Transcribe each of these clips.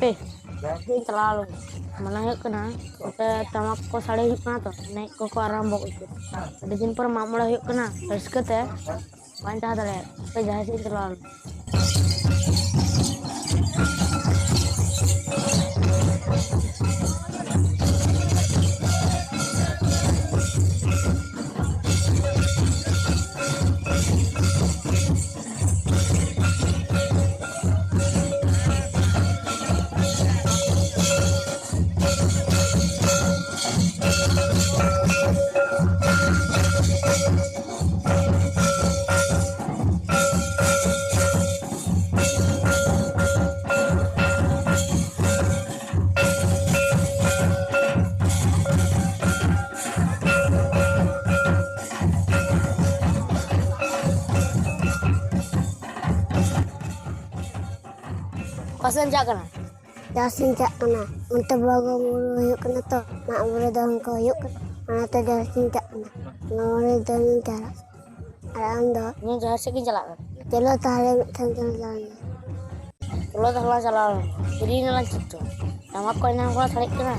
पे चला लो mana yuk kena udah tamak ko sare yuk kena to naik ko arambo ikut ada दिन पर मामला yuk kena रसकत है पांच हाथ है पे जहाज से चला लो Pasan jaga na. Dasin cak kena. Untuk bago mulu yuk kena to. Mak mulu dong ko yuk kena. Mana tu dasin cak kena. Mulu dong cara. Ada ando. Ini jahaz se kin chala. Chalo tahle mithan jalan. Chalo tahle chala. Jadi ini lanjut tuh. Tamak ko ina ko sare kena.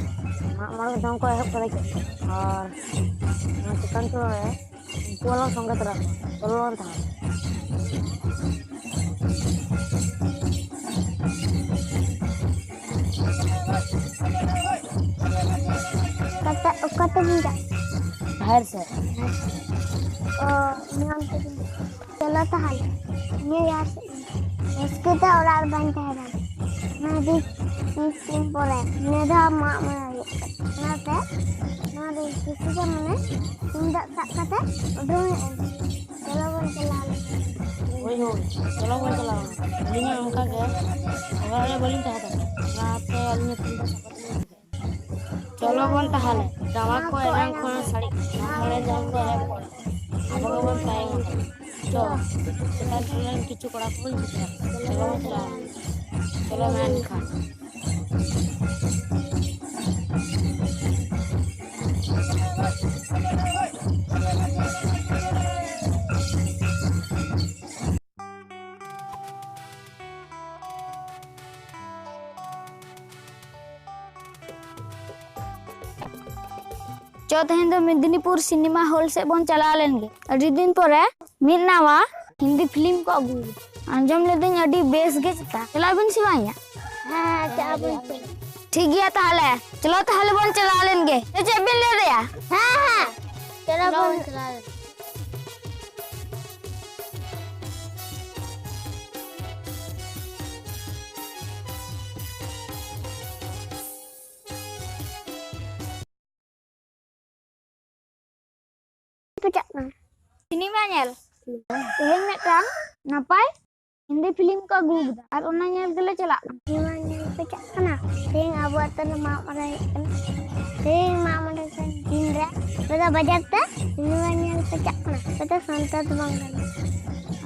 Mak malu dong ko help sare. और chicken तो है वो लोग संगत रहा चलो लोग था kata benda. बाहर से Oh, niam tu. Chalo tahle. Ni yaar. इसके तो और बनता है ना. मैं भी तीन बोले. मेरा माँ मेरा ये. ना पे. ना भी किसी का मैंने इंदा tak kata. Udah. Chalo bon चला ले. वही हो चलो वो चला ini angka ke awalnya boleh tak ada rata alnya pindah चलो बोल tahan dawa ko erang ko sari hale jam ko erang ko apa ko bon paeng jo kita jalan kicu kora ko चलो चला चलो मैं खा चौथे Hindu Medinipur cinema hall से बन चला लेंगे अड़ी दिन पर मिल नावा हिंदी फिल्म को अगू आंजम ले दिन अड़ी बेस गे चला बिन सिवाया हाँ चाबुल पे. ठीक है ताले चलो ताले बन चला लेंगे ये बिन ले दिया हाँ चलो bon चला ले. Pecak na. सिनेमा नेल तेहेन मिटang नापाय हिंदी फिल्म को अगू और ओना नेल गेले चला Gimana pecak kena? Ting abu atan mak marai kan. Ting mak marai kan Indra. Betul bajar ta? Gimana pecak kena? Betul santai tu bangkan.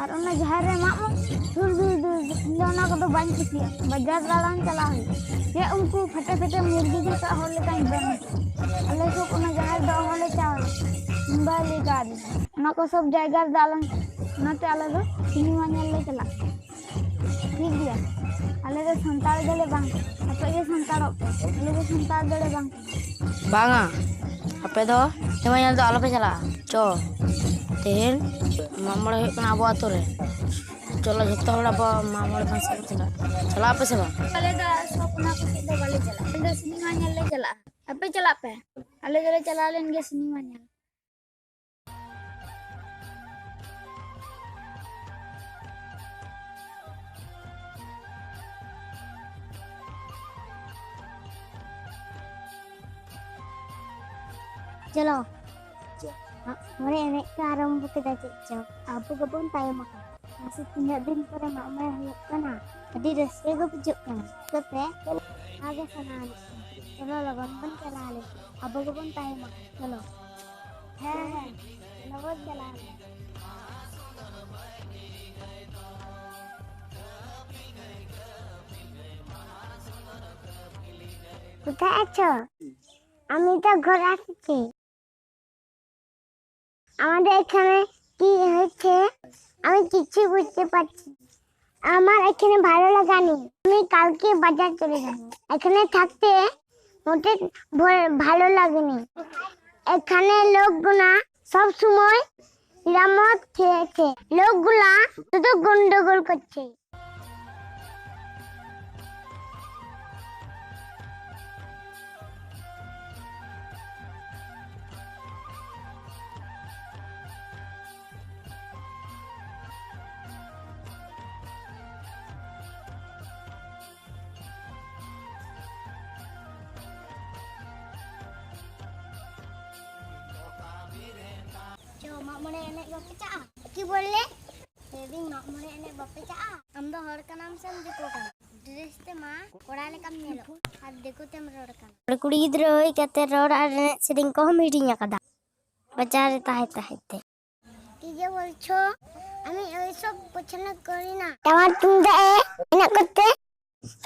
और ओना जहर रे मा दूर दूर दूर लोना को तो बन चुकी बाजार दालान चला है ये उनको फटे फटे मुर्गी के का होले का बन अल्लाह को ओना जहर दो होले चावल बाली गाड़ी ओना को सब जायगा दालान ना ते अलग सिनेमा नेले चला ठीक गया अलग संताल दले बांग apa ge संताल अलग संताल दले बांग banga apa do namanya do alo pe chala cho तेल मामला है कना आबो आतो रे चलो जत्ता होला बा मामला पास चला चला पे से बा अले दा सपना को दो वाले चला अले सिनेमा नेले चला apa चला पे अले गले चला लेंगे cinema nail Chalo. Mari enek karam buka dah cecok. Abu kebun tayo makan. Masih tindak din para mak merah yuk kena. Jadi resmi ko pujuk kena. Kepe. Aga sana. Chalo lagon ban chala le. Abu kebun tayo makan. Chalo. Hai. Lagon chala le. কোথায় আছো? আমি তো ঘরে আসছি। আমাদের এখানে কি হচ্ছে আমি কিছু বুঝতে পারছি। আমার এখানে ভালো লাগানি, আমি কালকে বাজার চলে যাবো। এখানে থাকতে মোটে ভালো লাগেনি। এখানে লোকগুলা সব সময় নিরামত খেয়েছে, লোকগুলা শুধু গন্ডগোল করছে। মামরে এনে বাপে চা কি বললে? সেদিন মামরে এনে বাপে চা আমরা হড় কানাম সেম দেখো কানা ড্রেস তে মা কোড়া লেকাম নেলো আর দেখো তেম রড় কানা কুড়ি गिद्र होई कते रड़ আর সেদিন কো মিটিং আকাদা বাজারে তাইতে কি যে বলছো? আমি ওই সব পছন্দ করি না। তোমার তুমি এনে করতে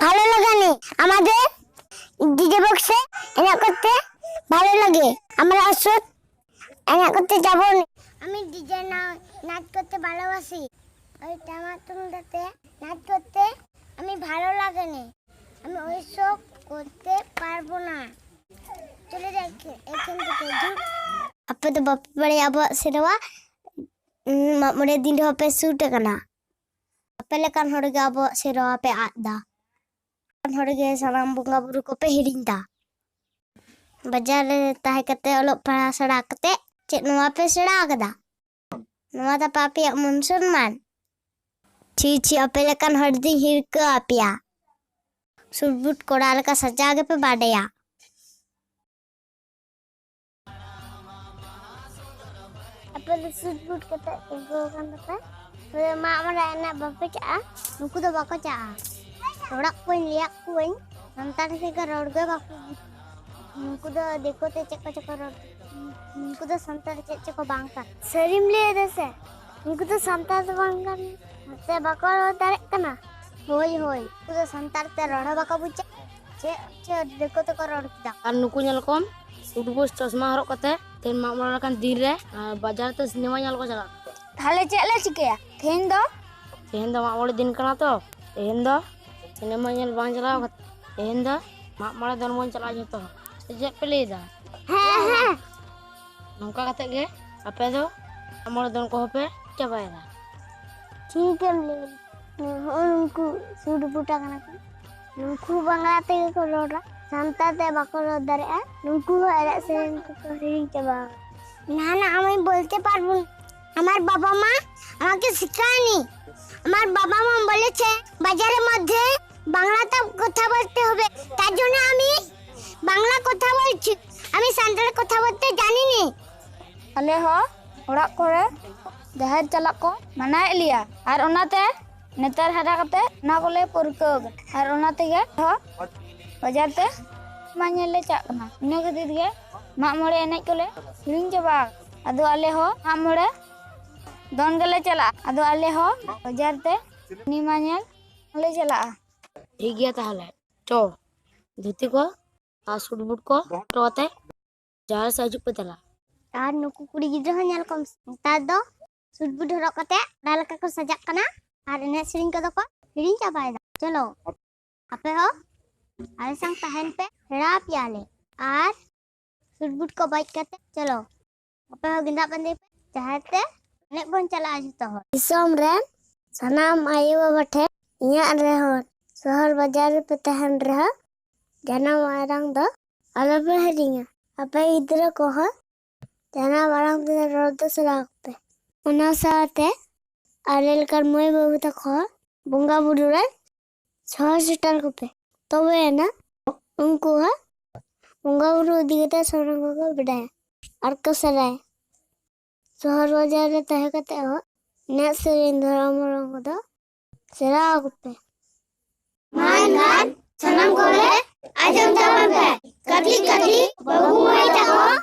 ভালো লাগে না, আমাদের ডিজে বক্সে এনে করতে ভালো লাগে। আমরা আসলে এনে করতে যাব না। আমি ডিজে নাচ করতে ভালোবাসি, ওই টামার তুমটাতে নাচ করতে আমি ভালো লাগে না। আমি ওই সব করতে পারবো না, চলে যাই এখান থেকে। আপে তো বাপ বাড়ি আবো সেরवा মরে দিন হপে শুট কানা আপে লেকান হড়গে আবো সেরवा पे आदा কান হড়গে সালাম বঙ্গা বুরু को पे हिरिंदा बाजार रे ताहे कते ओलो पढ़ा सड़ा कते चेक नवा पे सड़ा कदा नवा ता पापी मन सम्मान छी छी अपे लेकान हरदी हिरक आपिया सुटबुट कोड़ा लका सजा के पे बाडया अपे सुटबुट कते एगो कान पे रे मा मरा एना बापे चा नुकु दो बाको चा रोड़क कोइन लिया कोइन नंतर से का रोड़गे बाको नुकु दो देखो ते चक्का रोड नुकु दो संतर चेक को बांका सरीम ले देसे नुकु दो संतर तो बांका ते बाको तारे कना होय होय नुकु दो संतर ते रोड़ा बाको बुचे चे देखो ते को रोड किदा আর নুকু ñel kom উডবুস চশমা হরক কতে তেন মামলা কান দিন রে বাজার তে সিনেমা ñal ko chala তাহলে চেলে চিকেয়া থেন দো তেহেন দ মামলা দিন কানা তো তেহেন দ সিনেমা ñal bang chala তেহেন দ মামলা দন mon chala joto je pele da হ্যাঁ হ্যাঁ nongka kate ge ape do amol don ko hope chabai da ठीक है ले उनको सूट बुटा कना नुकु बांग्ला ते को रोड़ा सांता ते बाको रोदरे नुकु एरे से को हिरिंग चबा না না আমি বলতে পারবো না। আমার বাবা মা আমাকে শেখায়নি। আমার বাবা মা বলেছে বাজারের মধ্যে বাংলাতে কথা বলতে হবে, তার জন্য আমি বাংলা কথা বলছি। আমি সান্তালি কথা বলতে জানি না। আলে হ ওড়াক করে দেহার চালাক को मनाए लिया और ओनाते नेतार हरा कते ना कोले पुरकग और ओनाते गे हो बाजार ते मानेले चाकना इने खातिर गे माग मोड़े एनेज कोले हिरिंग चबा अदो आले हो माग मोड़े दोन गले चला अदो आले हो बाजार ते नि मानेल ले चला ठीक गया ताहले चो धोती को आ सूट बूट को टोते जार से हिजुग पे चला আর নুকু কুড়ি গিদ্র হন ñal kom তার দো সুট বুট হরক কতে ডালকা को सजाक कना আর এনে সিরিং কদো को हिरिंग चबाय दा चलो अपे हो आले संग तहन पे हेड़ा पियाले और सूट बूट को बाइक करते चलो अपे हो गिंदा बंदे पे चाहते ने बन चला जतो हो दिसम रे सनाम आयो बठे इया रे हो शहर बाजार पे तहन रह जना मारंग दो आले पे हरिंगा अपे इधर को हो जना मारंग दे रोड सला पे उना साथे आलेल कर मोय बाबू तक हो बुंगा बुडू रे 6 सीटर को पे तबे ना उनको है बुंगा बुडू दिगते सोरंग को बिडाय और को सराय शहर बाजार रे तहे कते हो ने सेरिन धरम रंग दो सेरा को पे मान गान सनम कोले आजम तमन पे कथी कथी बाबू मोय तक